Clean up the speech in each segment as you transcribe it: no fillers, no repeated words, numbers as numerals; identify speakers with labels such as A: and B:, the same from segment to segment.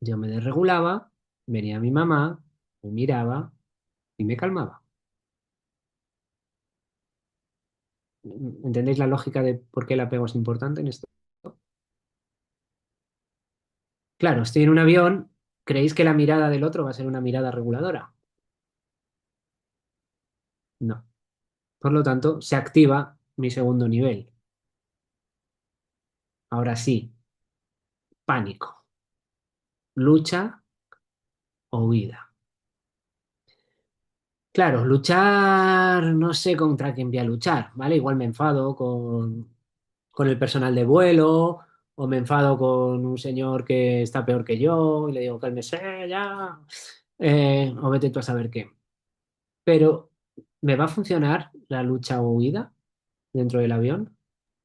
A: Yo me desregulaba, venía mi mamá, me miraba y me calmaba. ¿Entendéis la lógica de por qué el apego es importante en esto? Claro, estoy en un avión, ¿creéis que la mirada del otro va a ser una mirada reguladora? No. Por lo tanto, se activa mi segundo nivel. Ahora sí, pánico, lucha o huida. Claro, luchar, no sé contra quién voy a luchar, ¿vale? Igual me enfado con el personal de vuelo o me enfado con un señor que está peor que yo y le digo, cálmese ya, o vete tú a saber qué. Pero, ¿me va a funcionar la lucha o huida dentro del avión?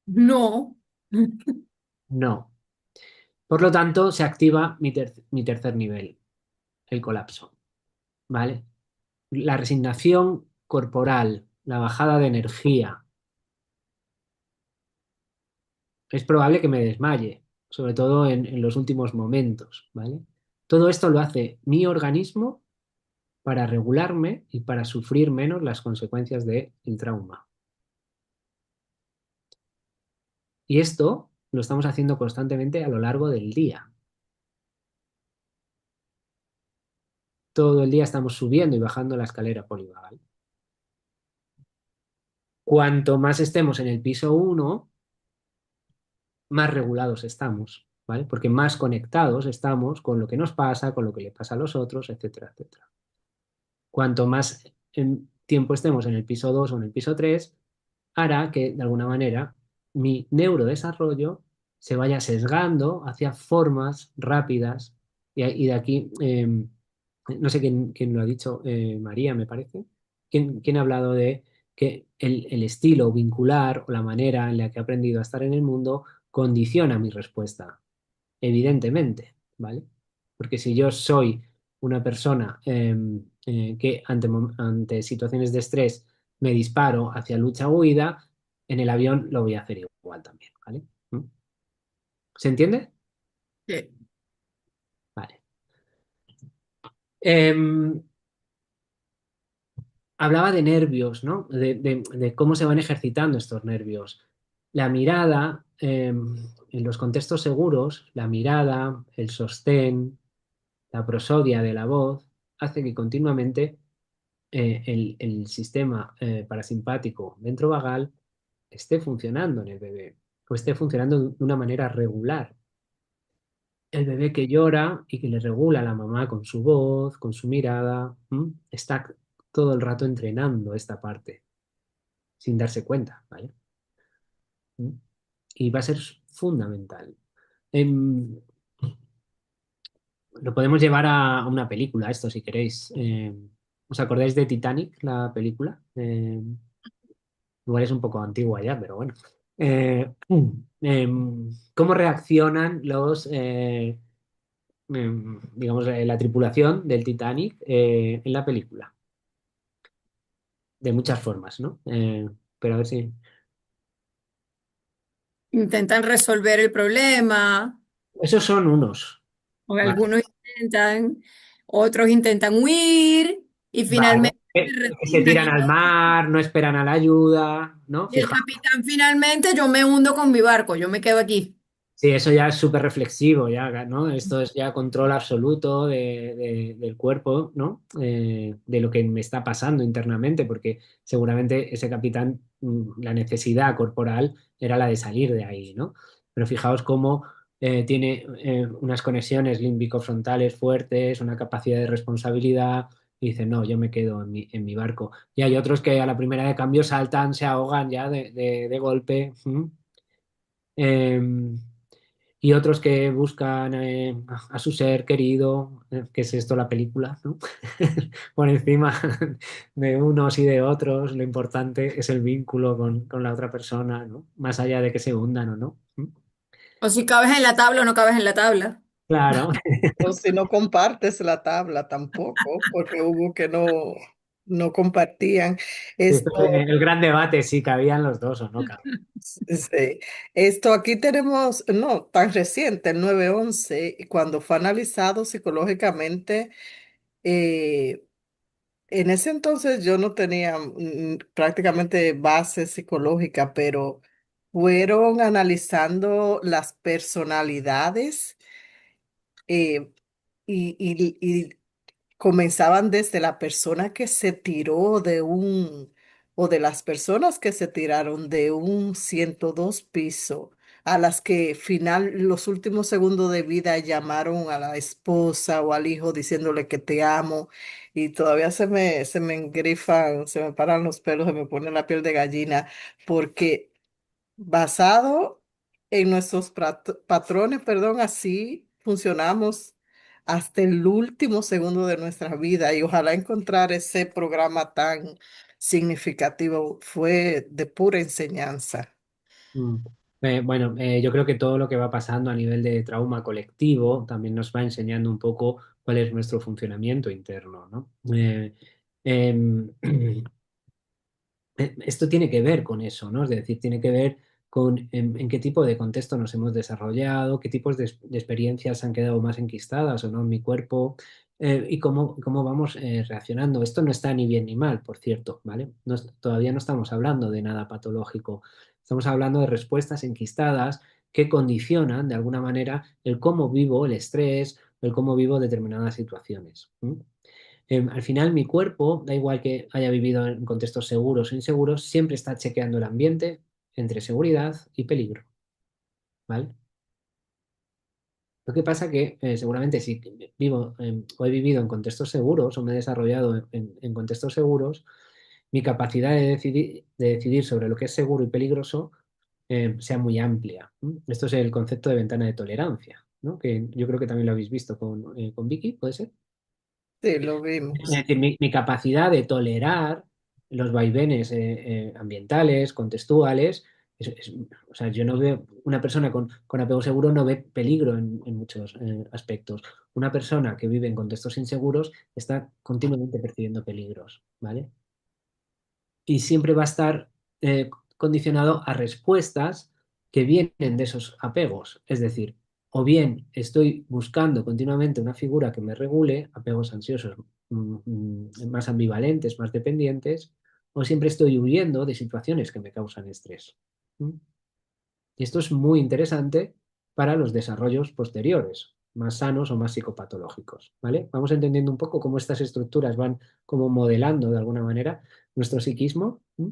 B: No.
A: No. Por lo tanto, se activa mi tercer nivel, el colapso, ¿vale? La resignación corporal, la bajada de energía. Es probable que me desmaye, sobre todo en los últimos momentos, ¿vale? Todo esto lo hace mi organismo para regularme y para sufrir menos las consecuencias del trauma. Y esto lo estamos haciendo constantemente a lo largo del día. Todo el día estamos subiendo y bajando la escalera polivagal. Cuanto más estemos en el piso uno, más regulados estamos, ¿vale? Porque más conectados estamos con lo que nos pasa, con lo que le pasa a los otros, etcétera, etcétera. Cuanto más tiempo estemos en el piso 2 o en el piso 3, hará que, de alguna manera, mi neurodesarrollo se vaya sesgando hacia formas rápidas. Y de aquí, no sé quién lo ha dicho, María, me parece. ¿Quién ha hablado de que el estilo vincular o la manera en la que he aprendido a estar en el mundo condiciona mi respuesta? Evidentemente, ¿vale? Porque si yo soy una persona que ante situaciones de estrés me disparo hacia lucha o huida, en el avión lo voy a hacer igual también, ¿vale? ¿Mm? ¿Se entiende?
B: Sí.
A: Vale. Em, Hablaba de nervios, ¿no? De cómo se van ejercitando estos nervios. La mirada, en los contextos seguros, la mirada, el sostén, la prosodia de la voz, hace que continuamente el sistema parasimpático ventrovagal esté funcionando en el bebé o esté funcionando de una manera regular. El bebé que llora y que le regula a la mamá con su voz, con su mirada, está todo el rato entrenando esta parte sin darse cuenta, ¿vale? ¿Mm? Y va a ser fundamental. Em, lo podemos llevar a una película, esto si queréis. ¿Os acordáis de Titanic, la película? Igual es un poco antigua ya, pero bueno. ¿Cómo reaccionan digamos, la tripulación del Titanic en la película? De muchas formas, ¿no? Pero a ver si...
B: Intentan resolver el problema,
A: Esos son unos,
B: o
A: ¿vale?
B: algunos intentan, otros intentan huir y
A: Vale.
B: finalmente se
A: Que se
B: resignan
A: tiran al mar, no esperan a la ayuda, ¿no?
B: y el
A: Fijaos.
B: capitán finalmente, yo me hundo con mi barco, yo me quedo aquí.
A: Sí, eso ya es súper reflexivo, ya, ¿no? Esto es ya control absoluto del cuerpo, ¿no? De lo que me está pasando internamente, porque seguramente ese capitán, la necesidad corporal era la de salir de ahí, ¿no? Pero fijaos cómo tiene unas conexiones límbico-frontales fuertes, una capacidad de responsabilidad, y dice, no, yo me quedo en mi barco. Y hay otros que a la primera de cambio saltan, se ahogan ya de golpe. Em, y otros que buscan a su ser querido, que es esto la película, ¿no? Por encima de unos y de otros, lo importante es el vínculo con la otra persona, ¿no? Más allá de que se hundan o no. ¿Mm?
B: O si cabes en la tabla o no cabes en la tabla.
A: Claro,
C: O si no compartes la tabla tampoco, porque hubo que no. no compartían.
A: Esto es
C: Esto,
A: el gran debate, si cabían los dos o no cabían.
C: sí. Esto aquí tenemos, no, tan reciente, el 9/11, y cuando fue analizado psicológicamente, eh, en ese entonces yo no tenía prácticamente base psicológica, pero fueron analizando las personalidades eh, y comenzaban desde la persona que se tiró o de las personas que se tiraron de un 102 piso, a las que los últimos segundos de vida llamaron a la esposa o al hijo diciéndole que te amo, y todavía se me engrifan, se me paran los pelos, se me pone la piel de gallina, porque basado en nuestros patrones, perdón, así funcionamos hasta el último segundo de nuestra vida, y ojalá encontrar ese programa tan significativo. Fue de pura enseñanza.
A: Mm. Bueno, yo creo que todo lo que va pasando a nivel de trauma colectivo también nos va enseñando un poco cuál es nuestro funcionamiento interno, ¿no? Em, Esto tiene que ver con eso, ¿no? Es decir, tiene que ver con en qué tipo de contexto nos hemos desarrollado, qué tipos de experiencias han quedado más enquistadas o no en mi cuerpo, y cómo vamos reaccionando. Esto no está ni bien ni mal, por cierto, ¿vale? Todavía no estamos hablando de nada patológico. Estamos hablando de respuestas enquistadas que condicionan de alguna manera el cómo vivo el estrés, el cómo vivo determinadas situaciones. Al final, mi cuerpo, da igual que haya vivido en contextos seguros o inseguros, siempre está chequeando el ambiente entre seguridad y peligro, ¿vale? Lo que pasa que seguramente si vivo o he vivido en contextos seguros o me he desarrollado en contextos seguros, mi capacidad de decidir sobre lo que es seguro y peligroso sea muy amplia. ¿M? Esto es el concepto de ventana de tolerancia, ¿no? Que yo creo que también lo habéis visto con Vicky, ¿puede ser?
C: Sí, lo
A: Es
C: vimos.
A: decir, mi capacidad de tolerar los vaivenes ambientales, contextuales, o sea, yo no veo, una persona con apego seguro no ve peligro en muchos aspectos. Una persona que vive en contextos inseguros está continuamente percibiendo peligros, ¿vale? Y siempre va a estar condicionado a respuestas que vienen de esos apegos. Es decir, o bien estoy buscando continuamente una figura que me regule, apegos ansiosos más ambivalentes, más dependientes, o siempre estoy huyendo de situaciones que me causan estrés. ¿Mm? Y esto es muy interesante para los desarrollos posteriores, más sanos o más psicopatológicos, ¿vale? Vamos entendiendo un poco cómo estas estructuras van como modelando de alguna manera nuestro psiquismo. ¿Mm?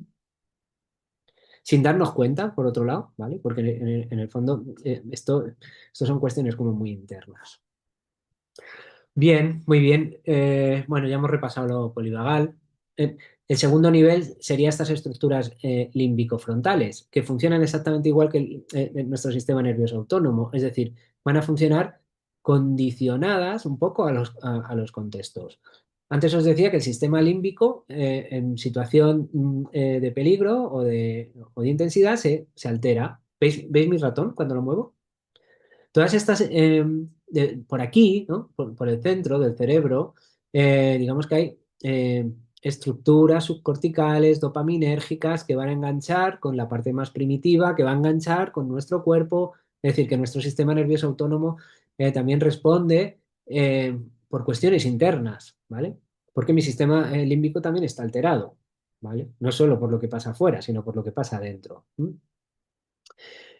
A: Sin darnos cuenta, por otro lado, ¿vale? Porque en el fondo esto son cuestiones como muy internas. Bien, muy bien. Bueno, ya hemos repasado lo polivagal. El segundo nivel sería estas estructuras límbico-frontales, que funcionan exactamente igual que nuestro sistema nervioso autónomo, es decir, van a funcionar condicionadas un poco a los contextos. Antes os decía que el sistema límbico en situación de peligro o de intensidad se altera. ¿Veis mi ratón cuando lo muevo? Todas estas, por aquí, ¿no? Por el centro del cerebro, digamos que hay estructuras subcorticales, dopaminérgicas, que van a enganchar con la parte más primitiva, que va a enganchar con nuestro cuerpo, es decir, que nuestro sistema nervioso autónomo también responde por cuestiones internas, ¿vale? Porque mi sistema límbico también está alterado, ¿vale? No solo por lo que pasa afuera, sino por lo que pasa adentro.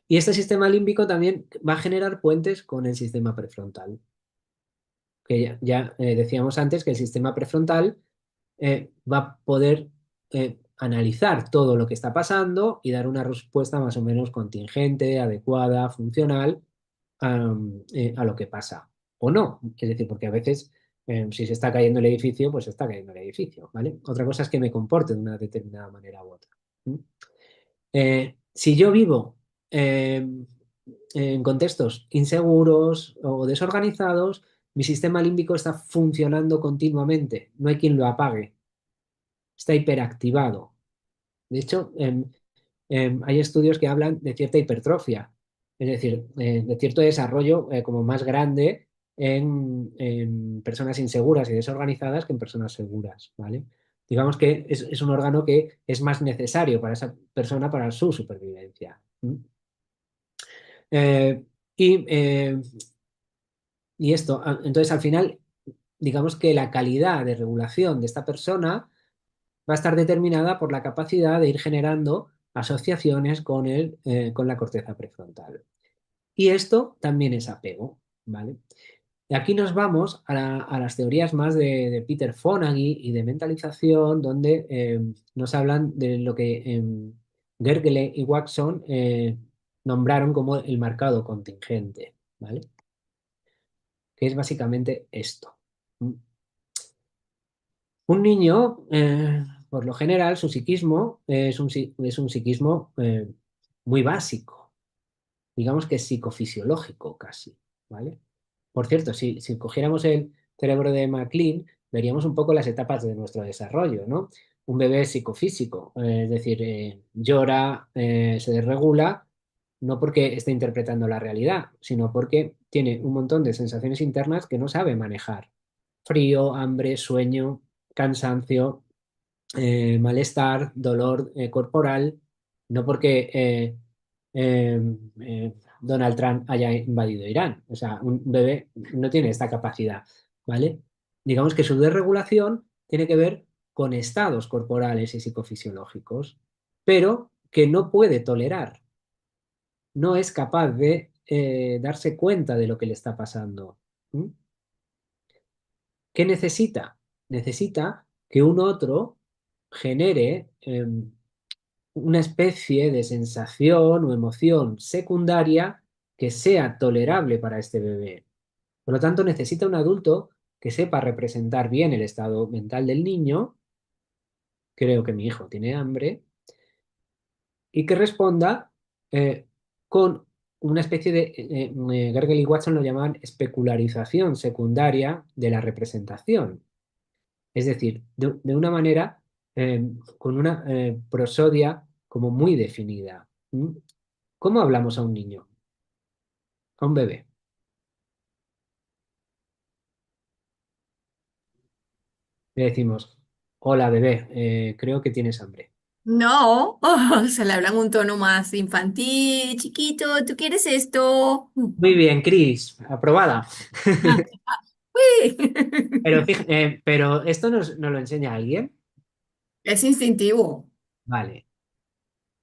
A: Y este sistema límbico también va a generar puentes con el sistema prefrontal, que ya decíamos antes que el sistema prefrontal va a poder analizar todo lo que está pasando y dar una respuesta más o menos contingente, adecuada, funcional a lo que pasa. O no, es decir, porque a veces si se está cayendo el edificio, pues se está cayendo el edificio, ¿vale? Otra cosa es que me comporte de una determinada manera u otra. ¿Mm? Si yo vivo eh, en contextos inseguros o desorganizados, mi sistema límbico está funcionando continuamente, no hay quien lo apague, está hiperactivado. De hecho, hay estudios que hablan de cierta hipertrofia, es decir, de cierto desarrollo como más grande en personas inseguras y desorganizadas que en personas seguras, ¿vale? digamos que es un órgano que es más necesario para esa persona para su supervivencia. ¿Mm? Eh, y, eh, y esto, entonces al final, digamos que la calidad de regulación de esta persona va a estar determinada por la capacidad de ir generando asociaciones con la corteza prefrontal. Y esto también es apego, ¿vale? Y aquí nos vamos a las teorías más de Peter Fonagy y de mentalización, donde nos hablan de lo que Gergely y Watson nombraron como el marcado contingente, ¿vale? Que es básicamente esto. Un niño, por lo general, su psiquismo es un psiquismo muy básico, digamos que psicofisiológico casi, ¿vale? Por cierto, si cogiéramos el cerebro de MacLean, veríamos un poco las etapas de nuestro desarrollo, ¿no? Un bebé psicofísico, es decir, llora, se desregula, no porque esté interpretando la realidad, sino porque tiene un montón de sensaciones internas que no sabe manejar. Frío, hambre, sueño, cansancio, malestar, dolor corporal, no porque eh, eh, Donald Trump haya invadido Irán. O sea, un bebé no tiene esta capacidad, ¿vale? Digamos que su desregulación tiene que ver con estados corporales y psicofisiológicos, pero que no puede tolerar, no es capaz de darse cuenta de lo que le está pasando. ¿Mm? ¿Qué necesita? Necesita que un otro genere una especie de sensación o emoción secundaria que sea tolerable para este bebé. Por lo tanto, necesita un adulto que sepa representar bien el estado mental del niño, creo que mi hijo tiene hambre, y que responda con una especie de, Gergel y Watson lo llamaban especularización secundaria de la representación. Es decir, de una manera con una prosodia como muy definida. ¿Mm? ¿Cómo hablamos a un niño? A un bebé. Le decimos, hola bebé, creo que tienes hambre.
B: No, se le habla en un tono más infantil, chiquito, ¿tú quieres esto?
A: Muy bien, Cris, aprobada.
B: Uy.
A: Pero esto nos lo enseña alguien.
B: Es instintivo.
A: Vale.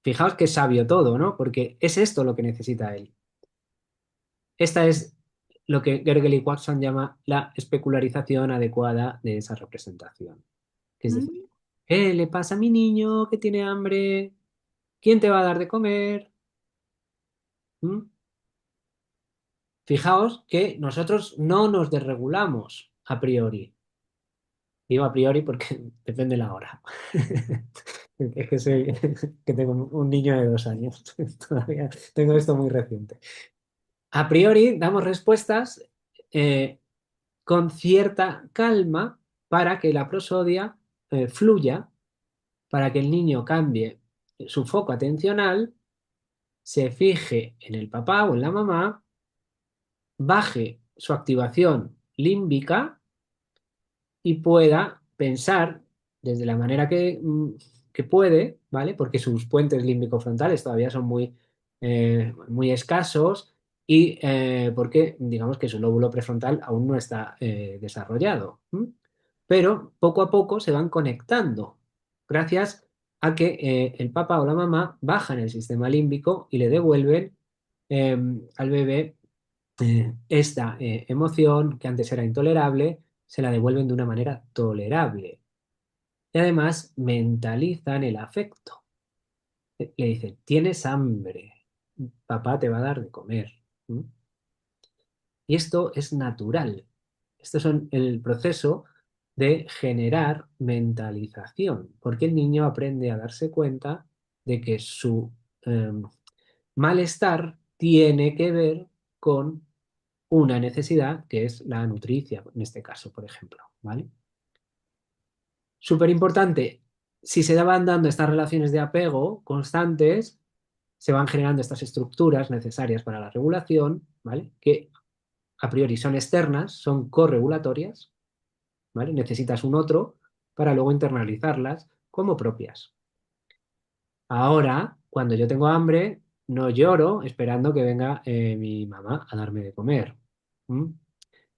A: Fijaos que es sabio todo, ¿no? Porque es esto lo que necesita él. Esta es lo que Gergely y Watson llama la especularización adecuada de esa representación. Es decir,
B: Mm.
A: ¿qué le pasa a mi niño que tiene hambre? ¿Quién te va a dar de comer? ¿Mm? Fijaos que nosotros no nos desregulamos a priori. Digo a priori porque depende la hora. Es que que tengo un niño de 2 años. Todavía tengo esto muy reciente. A priori damos respuestas eh, con cierta calma para que la prosodia fluya, para que el niño cambie su foco atencional, se fije en el papá o en la mamá, baje su activación límbica y pueda pensar desde la manera que puede, ¿vale? Porque sus puentes límbico-frontales todavía son muy escasos y porque digamos que su lóbulo prefrontal aún no está desarrollado. ¿M? Pero poco a poco se van conectando gracias a que el papá o la mamá bajan el sistema límbico y le devuelven al bebé esta emoción que antes era intolerable, se la devuelven de una manera tolerable. Y además mentalizan el afecto. Le dicen, tienes hambre, papá te va a dar de comer. ¿Mm? Y esto es natural. Esto es el proceso de generar mentalización, porque el niño aprende a darse cuenta de que su malestar tiene que ver con una necesidad que es la nutricia, en este caso, por ejemplo, ¿vale? Súper importante, si se van dando estas relaciones de apego constantes, se van generando estas estructuras necesarias para la regulación, ¿vale? Que a priori son externas, son corregulatorias, ¿vale? Necesitas un otro, para luego internalizarlas como propias. Ahora, cuando yo tengo hambre, no lloro esperando que venga mi mamá a darme de comer. ¿Mm?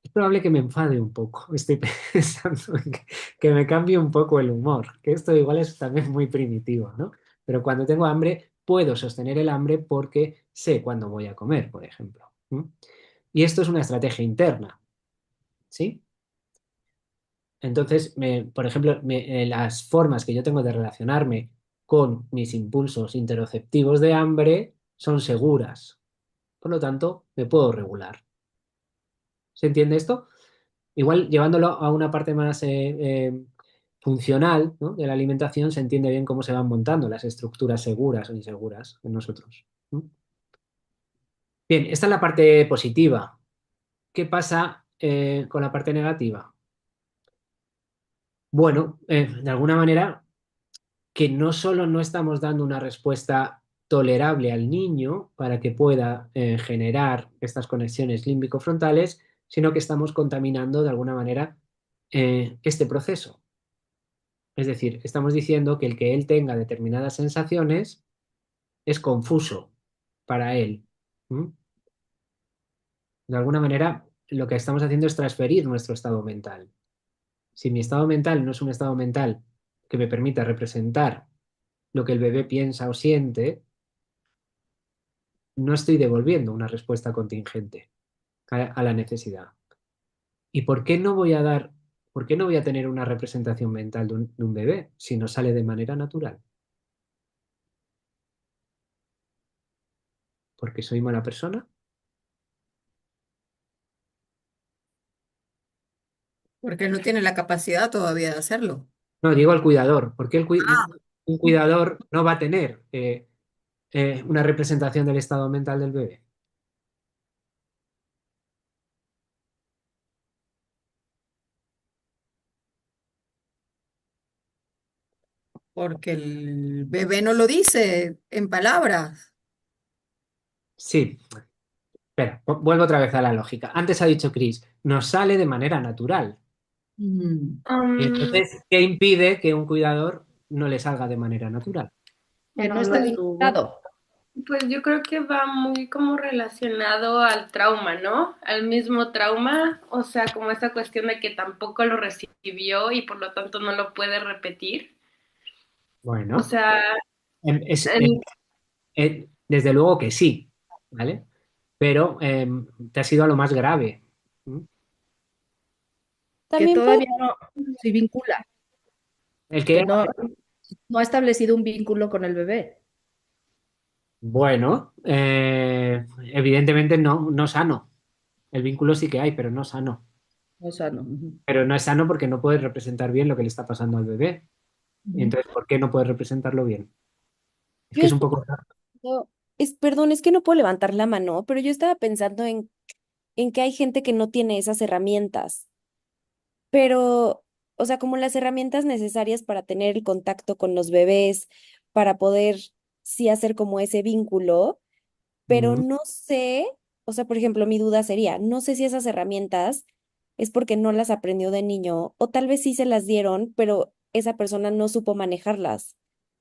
A: Es probable que me enfade un poco. Estoy pensando en que me cambie un poco el humor, que esto igual es también muy primitivo, ¿no? Pero cuando tengo hambre, puedo sostener el hambre porque sé cuándo voy a comer, por ejemplo. ¿Mm? Y esto es una estrategia interna, ¿sí? Entonces, por ejemplo, las formas que yo tengo de relacionarme con mis impulsos interoceptivos de hambre son seguras. Por lo tanto, me puedo regular. ¿Se entiende esto? Igual llevándolo a una parte más funcional, ¿no?, de la alimentación, se entiende bien cómo se van montando las estructuras seguras o inseguras en nosotros. ¿Mm? Bien, esta es la parte positiva. ¿Qué pasa con la parte negativa? Bueno, de alguna manera, que no solo no estamos dando una respuesta tolerable al niño para que pueda generar estas conexiones límbico-frontales, sino que estamos contaminando de alguna manera este proceso. Es decir, estamos diciendo que el que él tenga determinadas sensaciones es confuso para él. ¿Mm? De alguna manera, lo que estamos haciendo es transferir nuestro estado mental. Si mi estado mental no es un estado mental que me permita representar lo que el bebé piensa o siente, no estoy devolviendo una respuesta contingente a la necesidad. ¿Y por qué no voy a tener una representación mental de un bebé si no sale de manera natural? ¿Porque soy mala persona?
B: Porque él no tiene la capacidad todavía de hacerlo.
A: No, digo al cuidador. ¿Por qué
B: Ah,
A: un cuidador no va a tener una representación del estado mental del bebé?
B: porque el bebé no lo dice en palabras.
A: Sí, espera, vuelvo otra vez a la lógica. Antes ha dicho Chris, nos sale de manera natural.
B: Mm.
A: Y
D: Am,
A: entonces, ¿qué impide que un cuidador no le salga de manera natural?
E: Que no
D: bueno,
E: está
D: lo,
E: vinculado.
D: pues yo creo que va muy como relacionado al trauma, ¿no? Al mismo trauma, o sea, como esa cuestión de que tampoco lo recibió y por lo tanto no lo puede repetir. O
A: Bueno,
D: sea,
A: es,
D: el-
A: desde luego que sí, ¿vale? Pero te has ido a lo más grave. ¿Mm?
E: Que
F: También puede,
E: todavía no se vincula,
A: El
E: que
A: que,
E: no ha establecido un vínculo con el bebé.
A: bueno, evidentemente no sano. El vínculo sí que hay, pero no sano.
E: O sea, no. Ujú.
A: Pero no es sano porque no puedes representar bien lo que le está pasando al bebé. Y
E: Ujú.
A: entonces, ¿por qué no puedes representarlo bien? Es
F: yo
A: que es un
F: estaba
A: poco...
F: pensando- perdón, es que no puedo levantar la mano, pero yo estaba pensando en que hay gente que no tiene esas herramientas, pero, o sea, como las herramientas necesarias para tener el contacto con los bebés, para poder sí hacer como ese vínculo, pero
A: Mm,
F: no sé, o sea, por ejemplo, mi duda sería, no sé si esas herramientas es porque no las aprendió de niño, o tal vez sí se las dieron, pero esa persona no supo manejarlas,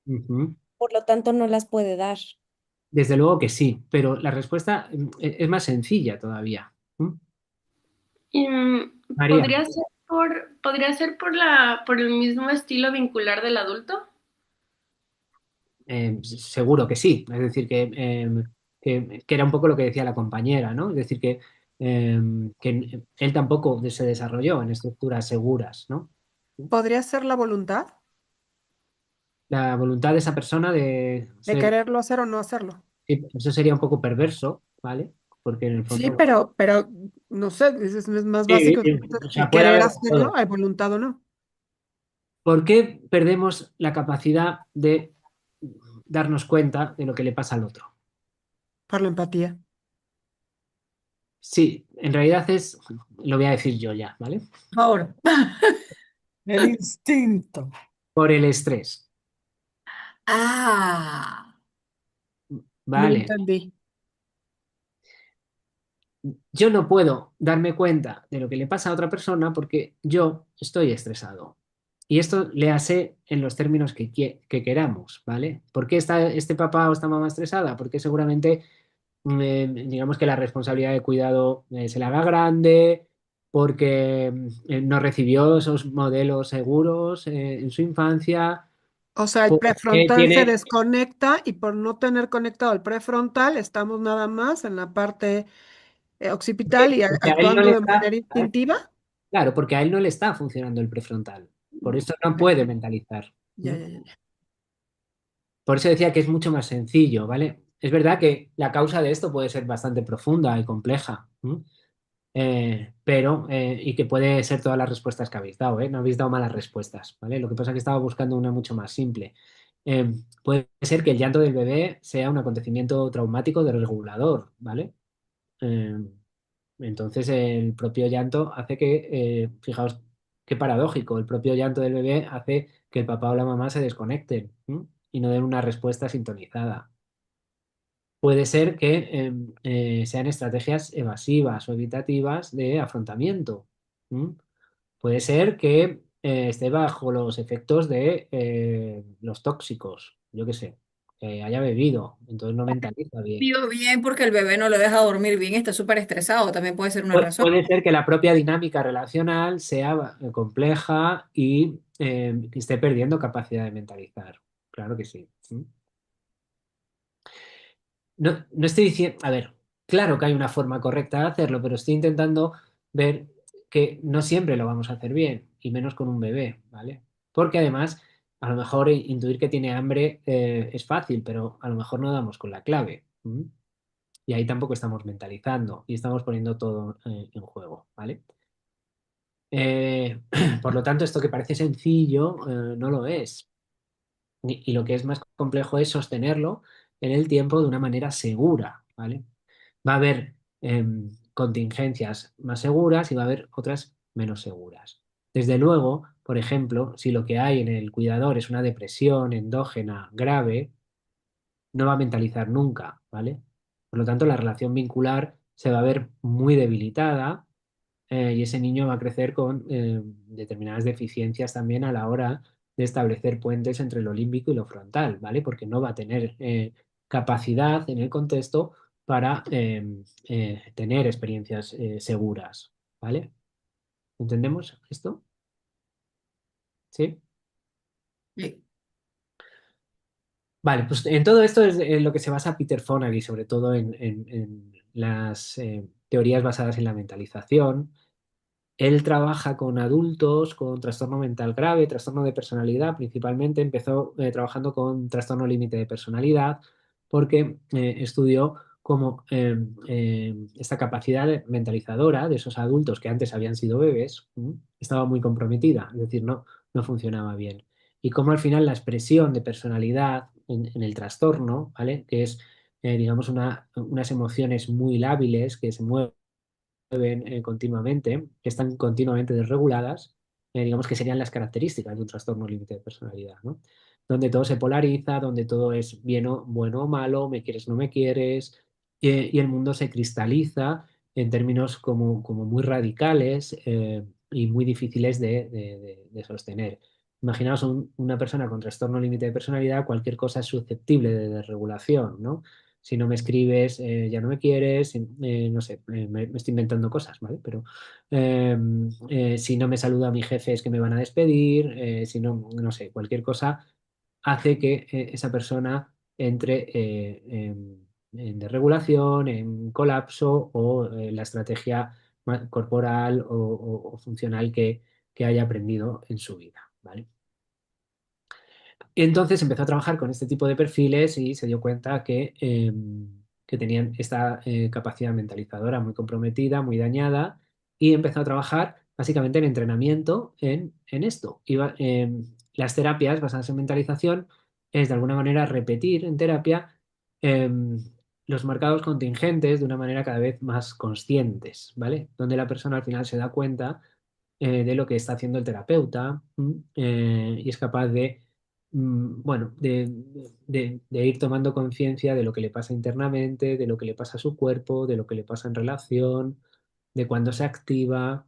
A: ujú.
F: por lo tanto no las puede dar.
A: Desde luego que sí, pero la respuesta es más sencilla todavía. ¿Mm?
D: y,
A: María,
D: podría ser por el mismo estilo vincular del adulto.
A: seguro que sí. Es decir, que era un poco lo que decía la compañera, ¿no? Es decir, que él tampoco se desarrolló en estructuras seguras, ¿no?
G: ¿Podría ser la voluntad
A: La voluntad de esa persona de
G: de
A: ser,
G: quererlo hacer o no hacerlo?
A: sí, eso sería un poco perverso, ¿vale? Porque en el
G: Sí,
A: fondo,
G: pero no sé, es más
A: sí,
G: básico
A: o sea, puede
G: querer
A: haber
G: hacerlo,
A: todo.
G: hay voluntad o no.
A: ¿Por qué perdemos la capacidad de darnos cuenta de lo que le pasa al otro?
G: Por la empatía.
A: Sí, en realidad lo voy a decir yo ya, ¿vale?
B: Ahora.
C: El instinto.
A: Por el estrés,
B: Ah,
G: No
A: ¿vale?
G: entendí.
A: Yo no puedo darme cuenta de lo que le pasa a otra persona porque yo estoy estresado. Y esto le hace en los términos que queramos, ¿vale? ¿Por qué está este papá o esta mamá estresada? Porque seguramente, digamos que la responsabilidad de cuidado se le haga grande, porque no recibió esos modelos seguros en su infancia,
G: O sea, el
A: porque
G: prefrontal se
A: tiene,
G: desconecta y por no tener conectado el prefrontal, estamos nada más en la parte occipital y
A: porque a él no
G: actuando
A: le
G: de
A: está,
G: manera instintiva.
A: claro, porque a él no le está funcionando el prefrontal. Por eso no
G: Ok.
A: puede mentalizar.
G: Ya, ya, ya, ya.
A: Por eso decía que es mucho más sencillo, ¿vale? Es verdad que la causa de esto puede ser bastante profunda y compleja, ¿m? Y que puede ser todas las respuestas que habéis dado, ¿eh? No habéis dado malas respuestas, ¿vale? Lo que pasa es que estaba buscando una mucho más simple. Puede ser que el llanto del bebé sea un acontecimiento traumático desregulador, ¿vale? Eh, entonces el propio llanto hace que, fijaos qué paradójico, el propio llanto del bebé hace que el papá o la mamá se desconecten, ¿m? Y no den una respuesta sintonizada. Puede ser que sean estrategias evasivas o evitativas de afrontamiento. ¿M? Puede ser que esté bajo los efectos de los tóxicos, yo qué sé, que haya bebido, entonces no mentaliza bien.
B: Vivo bien porque el bebé no lo deja dormir bien, está súper estresado, también puede ser una razón.
A: Puede ser que la propia dinámica relacional sea compleja y que esté perdiendo capacidad de mentalizar. Claro que sí. ¿M? No estoy diciendo, a ver, claro que hay una forma correcta de hacerlo, pero estoy intentando ver que no siempre lo vamos a hacer bien, y menos con un bebé, ¿vale? Porque además, a lo mejor intuir que tiene hambre es fácil, pero a lo mejor no damos con la clave. ¿M? Y ahí tampoco estamos mentalizando y estamos poniendo todo en juego, ¿vale? Por lo tanto, esto que parece sencillo no lo es. Y lo que es más complejo es sostenerlo en el tiempo de una manera segura, ¿vale? Va a haber contingencias más seguras y va a haber otras menos seguras. Desde luego, por ejemplo, si lo que hay en el cuidador es una depresión endógena grave, no va a mentalizar nunca, ¿vale? Por lo tanto, la relación vincular se va a ver muy debilitada y ese niño va a crecer con determinadas deficiencias también a la hora de establecer puentes entre lo límbico y lo frontal, ¿vale? Porque no va a tener capacidad en el contexto para tener experiencias seguras, ¿vale? ¿Entendemos esto? ¿Sí?
B: Sí.
A: Vale, pues en todo esto es en lo que se basa Peter Fonagy, sobre todo en las teorías basadas en la mentalización. Él trabaja con adultos con trastorno mental grave, trastorno de personalidad principalmente. Empezó trabajando con trastorno límite de personalidad porque estudió cómo esta capacidad mentalizadora de esos adultos que antes habían sido bebés estaba muy comprometida, es decir, no funcionaba bien. Y cómo al final la expresión de personalidad en el trastorno, ¿vale? Que es, digamos, unas emociones muy lábiles que se mueven continuamente, que están continuamente desreguladas, digamos que serían las características de un trastorno límite de personalidad, ¿no? Donde todo se polariza, donde todo es bueno o malo, me quieres, no me quieres, y el mundo se cristaliza en términos como muy radicales y muy difíciles de sostener. Imaginaos una persona con trastorno límite de personalidad, cualquier cosa es susceptible de desregulación, ¿no? Si no me escribes, ya no me quieres, no sé, me estoy inventando cosas, ¿vale? Pero si no me saluda mi jefe es que me van a despedir, si no, no sé, cualquier cosa hace que esa persona entre en desregulación, en colapso o la estrategia corporal o funcional que haya aprendido en su vida, ¿vale? Y entonces empezó a trabajar con este tipo de perfiles y se dio cuenta que tenían esta capacidad mentalizadora muy comprometida, muy dañada, y empezó a trabajar básicamente en entrenamiento en esto. Las terapias basadas en mentalización es de alguna manera repetir en terapia em, los marcados contingentes de una manera cada vez más conscientes, ¿vale? Donde la persona al final se da cuenta de lo que está haciendo el terapeuta y es capaz de bueno, de ir tomando conciencia de lo que le pasa internamente, de lo que le pasa a su cuerpo, de lo que le pasa en relación, de cuando se activa.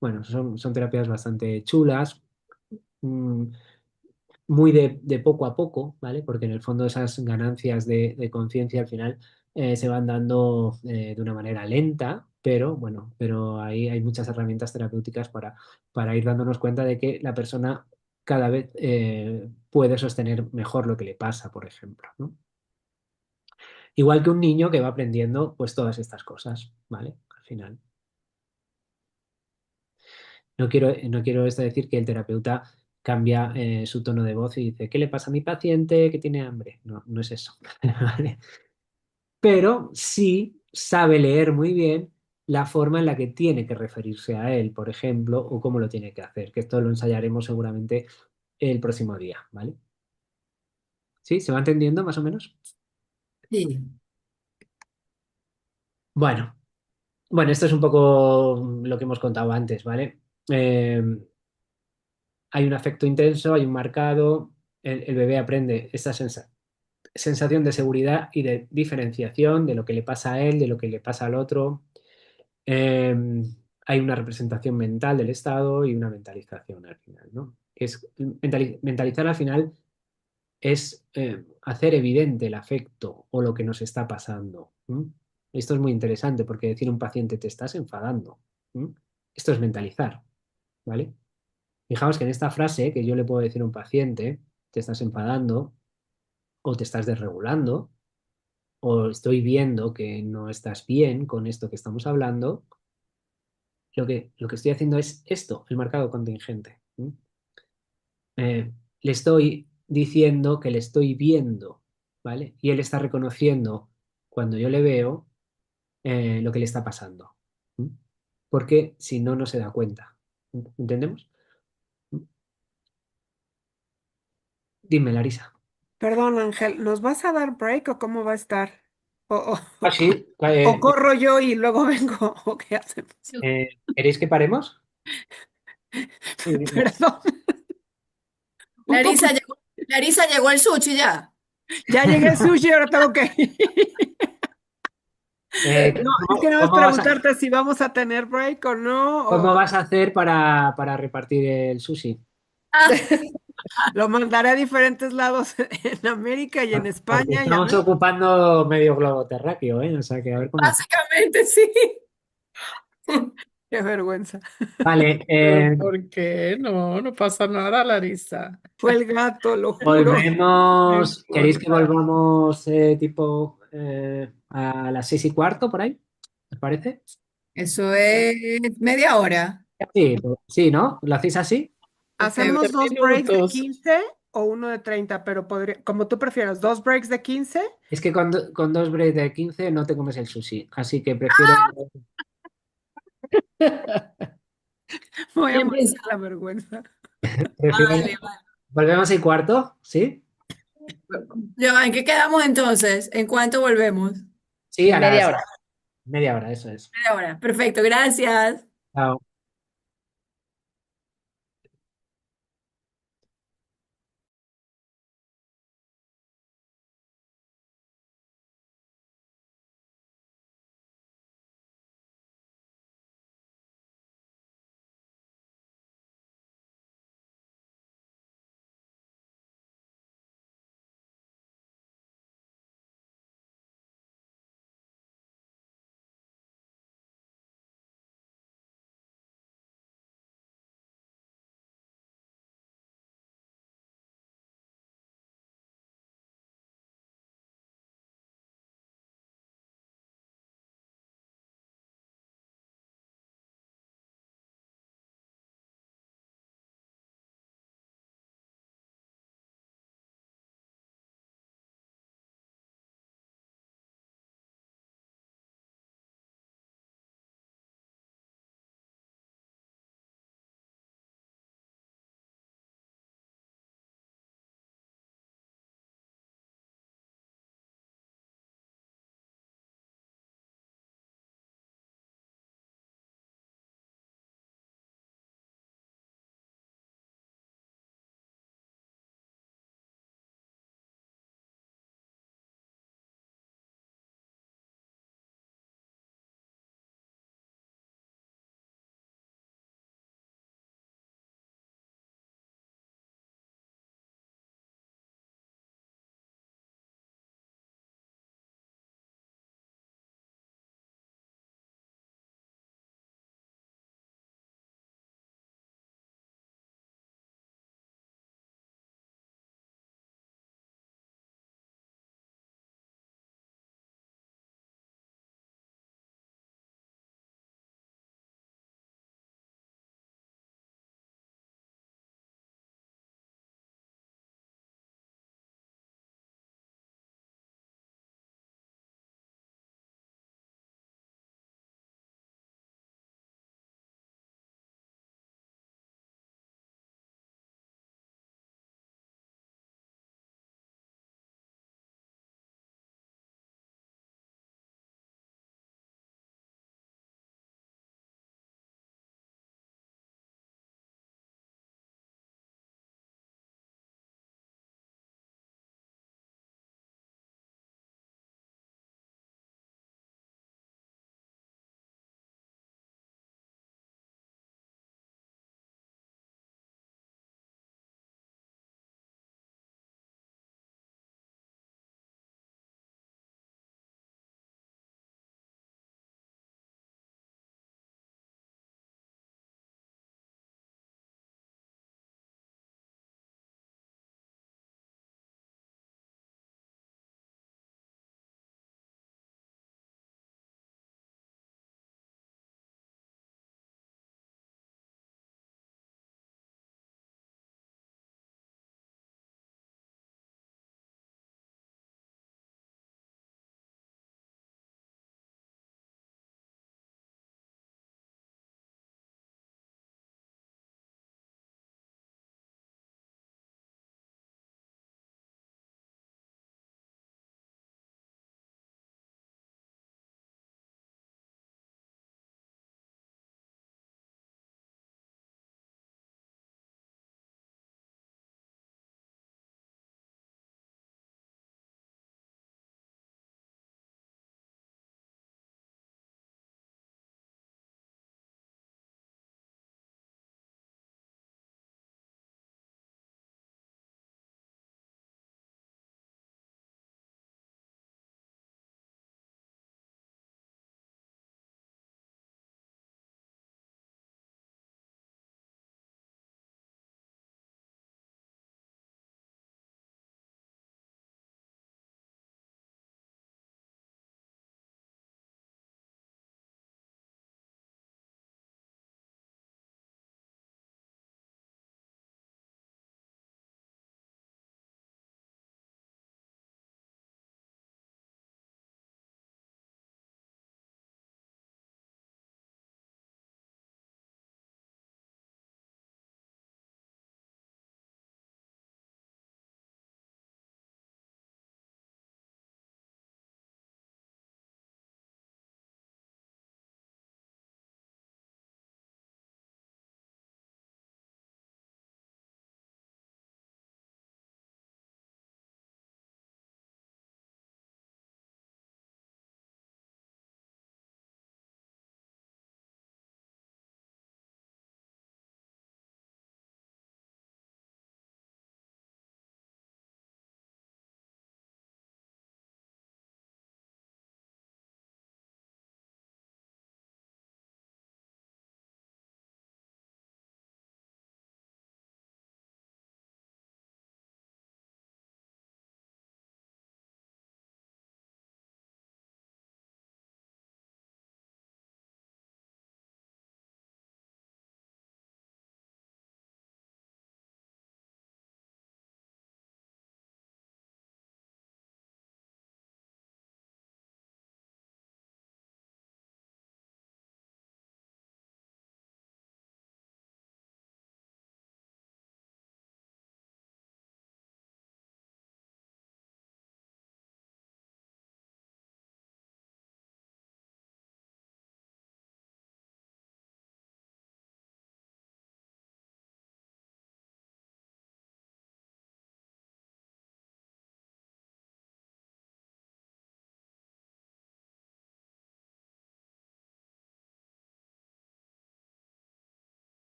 A: Bueno, son terapias bastante chulas. mm, muy de poco a poco, ¿vale? Porque en el fondo esas ganancias de conciencia al final se van dando de una manera lenta, pero bueno, pero ahí hay muchas herramientas terapéuticas para ir dándonos cuenta de que la persona cada vez puede sostener mejor lo que le pasa, por ejemplo, ¿no? Igual que un niño que va aprendiendo pues todas estas cosas, ¿vale? Al final. No quiero esto decir que el terapeuta cambia su tono de voz y dice, ¿qué le pasa a mi paciente que tiene hambre? No, no es eso. ¿Vale? Pero sí sabe leer muy bien la forma en la que tiene que referirse a él, por ejemplo, o cómo lo tiene que hacer, que esto lo ensayaremos seguramente el próximo día, ¿vale? ¿Sí? ¿Se va entendiendo más o menos?
B: Sí.
A: Bueno, bueno, esto es un poco lo que hemos contado antes, ¿vale? Eh, Hay un afecto intenso, hay un marcado, el bebé aprende esta sensación de seguridad y de diferenciación de lo que le pasa a él, de lo que le pasa al otro. Eh, Hay una representación mental del estado y una mentalización al final, ¿no? Mentalizar al final es hacer evidente el afecto o lo que nos está pasando. ¿M? Esto es muy interesante porque decir a un paciente te estás enfadando. ¿M? Esto es mentalizar, ¿vale? Fijaos que en esta frase que yo le puedo decir a un paciente, te estás enfadando o te estás desregulando o estoy viendo que no estás bien con esto que estamos hablando, lo que estoy haciendo es esto, el marcado contingente. ¿M? Le estoy diciendo que le estoy viendo, ¿vale? Y él está reconociendo cuando yo le veo lo que le está pasando. ¿M? Porque si no, no se da cuenta. ¿Entendemos? Dime, Larisa.
G: Perdón, Ángel, ¿nos vas a dar break o cómo va a estar? O, o,
A: Ah, sí.
G: o corro yo y luego vengo, ¿o qué hacemos?
A: ¿Queréis que paremos?
G: Perdón, un poco.
B: Larisa llegó el sushi ya.
G: Ya llegué al sushi, ahora tengo que ir. No, es que
A: ¿Cómo,
G: no es
A: cómo vas a,
G: preguntarte si vamos a tener break o no,
A: cómo
G: o
A: vas a hacer para repartir el sushi?
B: Ah,
G: lo mandaré a diferentes lados en América y en
A: Porque
G: España y a
A: estamos
G: ver.
A: ocupando medio globo terráqueo, ¿eh? O sea que a ver cómo.
B: básicamente sí.
G: Qué vergüenza.
A: Vale,
C: ¿Pero por qué? No, no pasa nada, Larisa.
G: Fue el gato, lo juro.
C: No
A: volvemos. ¿Queréis que
C: importa.
A: volvamos tipo a las 6:15 por ahí? ¿Os parece?
B: Eso es media hora.
A: Sí, sí, ¿no? ¿Lo hacéis así?
G: Hacemos
C: 15
G: dos breaks de
C: minutos.
G: 15 o uno de 30, pero podría, como tú prefieras, dos breaks de 15.
A: Es que con dos breaks de 15 no te comes el sushi, así que prefiero.
G: Voy a
B: Bien
G: matar
B: pensado.
G: la vergüenza.
A: prefiero...
B: Vale, vale.
A: ¿Volvemos 6:15? ¿Sí?
B: Ya va, ¿en qué quedamos entonces? ¿En cuánto volvemos?
A: Sí, a
E: Media
A: las
E: hora.
A: media hora, eso es.
B: Media hora. Perfecto, gracias.
A: Chao.